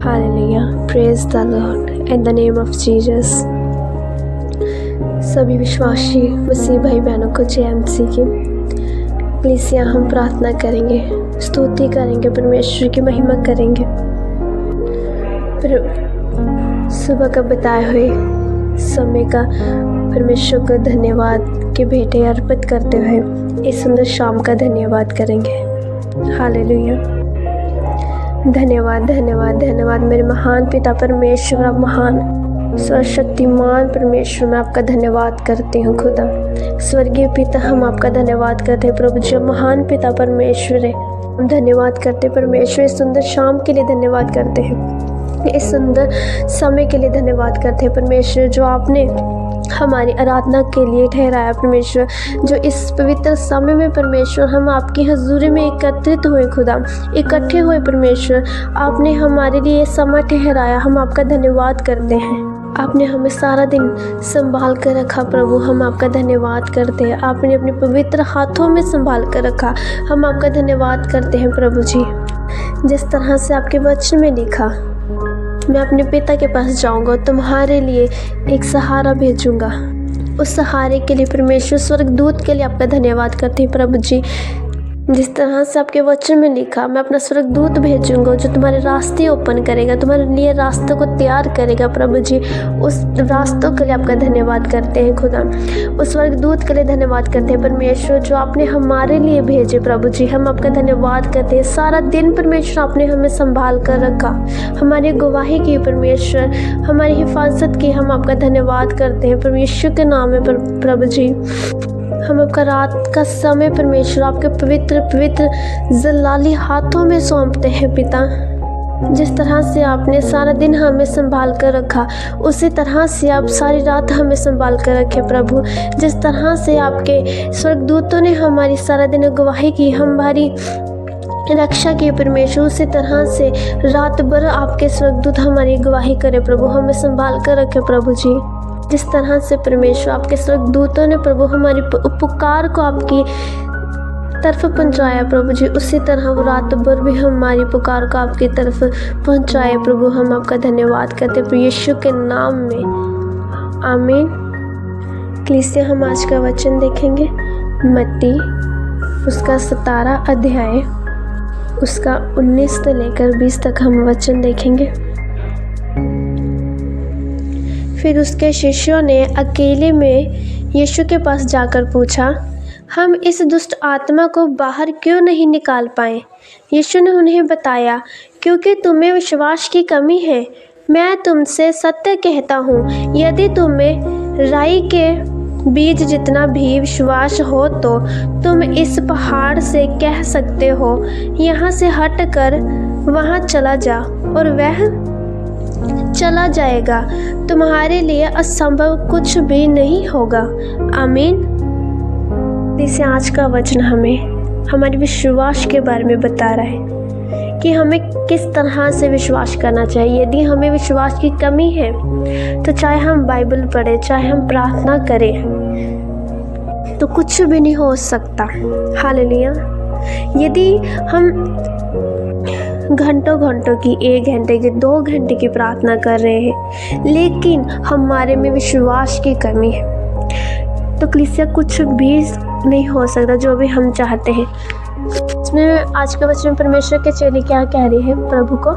Hallelujah. Praise the Lord in the name of Jesus. सभी विश्वासी मसीह भाई बहनों को जय मसीह की। कलीसिया हम प्रार्थना करेंगे, स्तुति करेंगे, परमेश्वर की महिमा करेंगे। सुबह का बिताए हुए समय का परमेश्वर को धन्यवाद के भेंटे अर्पित करते हुए इस सुंदर शाम का धन्यवाद करेंगे। हालेलुया। धन्यवाद धन्यवाद धन्यवाद मेरे महान पिता परमेश्वर, आप महान सर्वशक्तिमान परमेश्वर, मैं आपका धन्यवाद करती हूँ खुदा। स्वर्गीय पिता, हम आपका धन्यवाद करते हैं प्रभु जी। महान पिता परमेश्वर है, हम धन्यवाद करते हैं परमेश्वर। इस सुंदर शाम के लिए धन्यवाद करते हैं, इस सुंदर समय के लिए धन्यवाद करते हैं परमेश्वर, जो आपने हमारी आराधना के लिए ठहराया परमेश्वर। जो इस पवित्र समय में परमेश्वर हम आपकी हजूरी में एकत्रित हुए खुदा, इकट्ठे हुए परमेश्वर, आपने हमारे लिए ये समय ठहराया। हम आपका धन्यवाद करते हैं। आपने हमें सारा दिन संभाल कर रखा प्रभु, हम आपका धन्यवाद करते हैं। आपने अपने पवित्र हाथों में संभाल कर रखा, हम आपका धन्यवाद करते हैं प्रभु जी। जिस तरह से आपके वचन में लिखा, मैं अपने पिता के पास जाऊंगा, तुम्हारे लिए एक सहारा भेजूंगा। उस सहारे के लिए परमेश्वर, स्वर्गदूत के लिए आपका धन्यवाद करते हैं प्रभु जी। जिस तरह से आपके वचन में लिखा, मैं अपना स्वर्गदूत भेजूंगा जो तुम्हारे रास्ते ओपन करेगा, तुम्हारे लिए रास्तों को तैयार करेगा प्रभु जी। उस रास्तों के लिए आपका धन्यवाद करते हैं खुदा। उस स्वर्गदूत के लिए धन्यवाद करते हैं परमेश्वर, जो आपने हमारे लिए भेजे प्रभु जी। हम आपका धन्यवाद करते हैं। सारा दिन परमेश्वर आपने हमें संभाल कर रखा, हमारी गवाही की परमेश्वर, हमारी हिफाजत की। हम आपका धन्यवाद करते हैं परमेश्वर के नाम में प्रभु जी। हम आपका रात का समय परमेश्वर आपके पवित्र पवित्र जलाली हाथों में सौंपते हैं पिता। जिस तरह से आपने सारा दिन हमें संभाल कर रखा, उसी तरह से आप सारी रात हमें संभाल कर रखे प्रभु। जिस तरह से आपके स्वर्गदूतों ने हमारी सारा दिन गवाही की, हमारी रक्षा की परमेश्वर, उसी तरह से रात भर आपके स्वर्गदूत हमारी गवाही करे प्रभु, हमें संभाल कर रखे प्रभु जी। जिस तरह से परमेश्वर आपके स्वर्गदूतों ने प्रभु हमारी पुकार को आपकी तरफ पहुंचाया प्रभु जी, उसी तरह वो रात भर भी हमारी पुकार को आपकी तरफ पहुंचाए प्रभु। हम आपका धन्यवाद करते हैं यीशु के नाम में, आमीन। कलीसिया हम आज का वचन देखेंगे, मत्ती उसका 17 अध्याय उसका 19 से लेकर 20 तक हम वचन देखेंगे। फिर उसके शिष्यों ने अकेले में यीशु के पास जाकर पूछा, हम इस दुष्ट आत्मा को बाहर क्यों नहीं निकाल पाए? यीशु ने उन्हें बताया, क्योंकि तुम्हें विश्वास की कमी है। मैं तुमसे सत्य कहता हूँ, यदि तुम्हें राई के बीज जितना भी विश्वास हो तो तुम इस पहाड़ से कह सकते हो, यहाँ से हटकर वहाँ चला जा, और वह चला जाएगा। तुम्हारे लिए असंभव कुछ भी नहीं होगा। आमीन। इसे आज का वचन हमें हमारे विश्वास के बारे में बता रहा है कि हमें किस तरह से विश्वास करना चाहिए। यदि हमें विश्वास की कमी है तो चाहे हम बाइबल पढ़ें, चाहे हम प्रार्थना करें, तो कुछ भी नहीं हो सकता। हालेलुया। यदि हम घंटों घंटों की, 1 घंटे की, 2 घंटे की प्रार्थना कर रहे हैं, लेकिन हमारे में विश्वास की कमी है, तो कलीसिया कुछ भी नहीं हो सकता जो भी हम चाहते हैं। इसमें आज के वचन में परमेश्वर के चेले क्या कह रहे हैं प्रभु को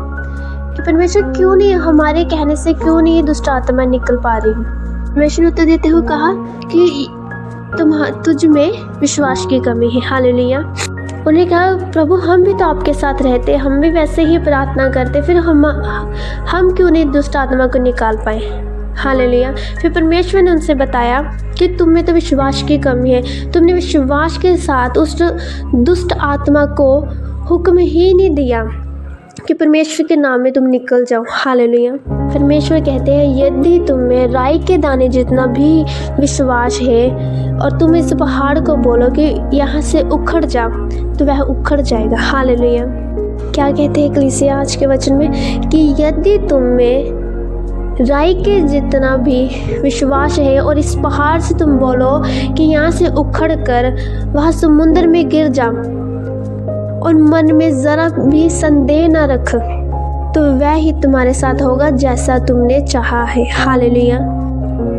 कि परमेश्वर क्यों नहीं, हमारे कहने से क्यों नहीं दुष्ट आत्मा निकल पा रही हूँ। परमेश्वर ने उत्तर देते हुए कहा कि तुझ में विश्वास की कमी है। हालेलुया। उन्हें कहा, प्रभु हम भी तो आपके साथ रहते, हम भी वैसे ही प्रार्थना करते, फिर हम क्यों नहीं दुष्ट आत्मा को निकाल पाए? हालेलुया। फिर परमेश्वर ने उनसे बताया कि तुम में तो विश्वास की कमी है, तुमने विश्वास के साथ उस दुष्ट आत्मा को हुक्म ही नहीं दिया कि परमेश्वर के नाम में तुम निकल जाओ। हालेलुया। परमेश्वर कहते हैं, यदि तुम में राई के दाने जितना भी विश्वास है और तुम इस पहाड़ को बोलो कि यहाँ से उखड़ जा, तो वह उखड़ जाएगा। हालेलुया। क्या कहते हैं कलीसिया आज के वचन में कि यदि तुम में राई के जितना भी विश्वास है और इस पहाड़ से तुम बोलो कि यहाँ से उखड़ कर वहाँ समुद्र में गिर जा, और मन में ज़रा भी संदेह न रख, तो वह ही तुम्हारे साथ होगा जैसा तुमने चाहा है। हालेलुया।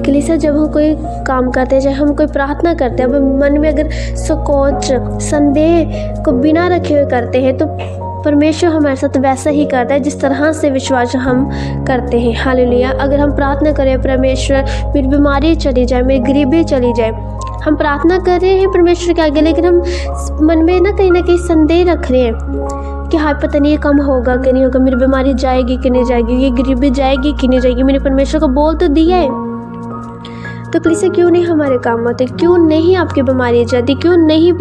कलीसिया, जब हम कोई काम करते हैं, चाहे हम कोई प्रार्थना करते हैं, अब मन में अगर संकोच संदेह को बिना रखे हुए करते हैं तो परमेश्वर हमारे साथ वैसा ही करता है जिस तरह से विश्वास हम करते हैं। हालेलुया। अगर हम प्रार्थना करें, परमेश्वर मेरी बीमारी चली जाए, मेरी गरीबी चली जाए, हम प्रार्थना कर रहे हैं परमेश्वर के आगे, लेकिन हम मन में ना कहीं संदेह रख रहे हैं कि हाँ पता नहीं ये कम होगा कि नहीं होगा, मेरी बीमारी जाएगी कि नहीं जाएगी, ये गरीबी जाएगी कि नहीं जाएगी। मैंने परमेश्वर को बोल तो दिया है, तो कलीसिया क्यों नहीं हमारे काम होते? क्यों नहीं आपकी बीमारी जाती? क्यों नहीं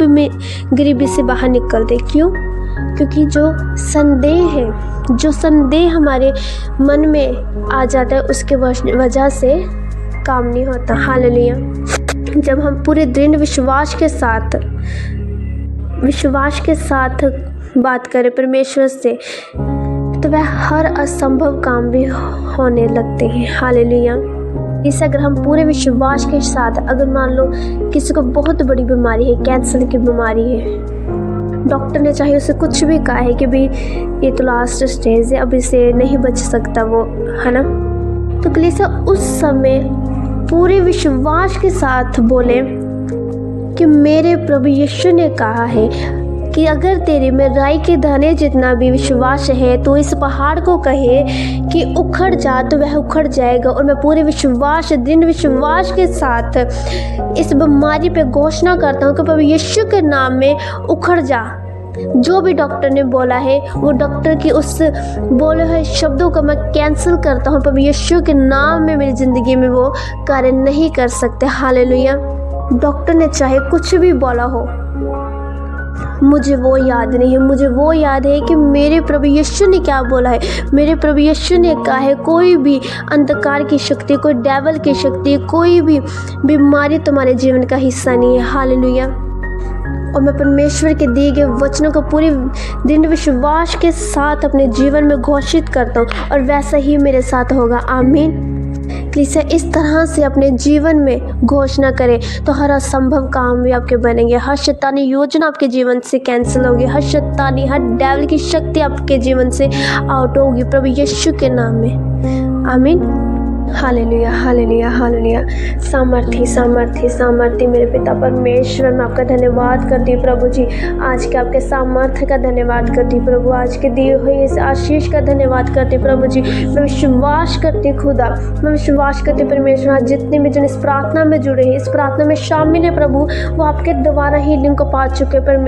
गरीबी से बाहर निकलते? क्यों? क्योंकि जो संदेह हमारे मन में आ जाता है उसके वजह से काम नहीं होता। हालेलुया। जब हम पूरे दृढ़ विश्वास के साथ बात करें परमेश्वर से, तो वह हर असंभव काम भी होने लगते हैं। हालेलुया। इसे अगर हम पूरे विश्वास के साथ, अगर मान लो किसी को बहुत बड़ी बीमारी है, कैंसर की बीमारी है, डॉक्टर ने चाहे उसे कुछ भी कहा है कि भाई ये तो लास्ट स्टेज है, अब इसे नहीं बच सकता वो, है ना, तो कलीसिया उस समय पूरे विश्वास के साथ बोले कि मेरे प्रभु यीशु ने कहा है कि अगर तेरे में राई के दाने जितना भी विश्वास है तो इस पहाड़ को कहे कि उखड़ जा, तो वह उखड़ जाएगा। और मैं पूरे दृढ़ विश्वास के साथ इस बीमारी पे घोषणा करता हूँ कि प्रभु यीशु के नाम में उखड़ जा। जो भी डॉक्टर ने बोला है वो डॉक्टर की उस बोले हुए शब्दों को मैं कैंसिल करता हूँ। प्रभु यीशु के नाम में मेरी ज़िंदगी में वो कार्य नहीं कर सकते। हालेलुया। डॉक्टर ने चाहे कुछ भी बोला हो, मुझे वो याद नहीं है। मुझे वो याद है कि मेरे प्रभु यीशु ने क्या बोला है। मेरे प्रभु यीशु ने कहा है कोई भी अंधकार की शक्ति, कोई डेविल की शक्ति, कोई भी बीमारी तुम्हारे जीवन का हिस्सा नहीं है। हालेलुया। और मैं परमेश्वर के दिए गए वचनों को पूरी दृढ़ विश्वास के साथ अपने जीवन में घोषित करता हूँ और वैसा ही मेरे साथ होगा। आमीन। कलीसिया, इस तरह से अपने जीवन में घोषणा करें तो हर असंभव काम भी आपके बनेंगे। हर शैतानी योजना आपके जीवन से कैंसिल होगी। हर डेविल की शक्ति आपके जीवन से आउट होगी प्रभु यीशु के नाम में। आमीन। Hallelujah, hallelujah, hallelujah. सामर्थी मेरे पिता परमेश्वर, मैं आपका धन्यवाद करती हूँ प्रभु जी। आज के आपके सामर्थ्य का धन्यवाद करती हूँ प्रभु। आज के दिए हुए इस आशीष का धन्यवाद करती हूँ प्रभु जी। मैं विश्वास करती हूँ खुदा, मैं विश्वास करती हूँ परमेश्वर। आज जितने भी जन इस प्रार्थना में जुड़े हैं, इस प्रार्थना में शामिल है प्रभु, वो आपके द्वारा हीलिंग को पा चुके परमेश्वर।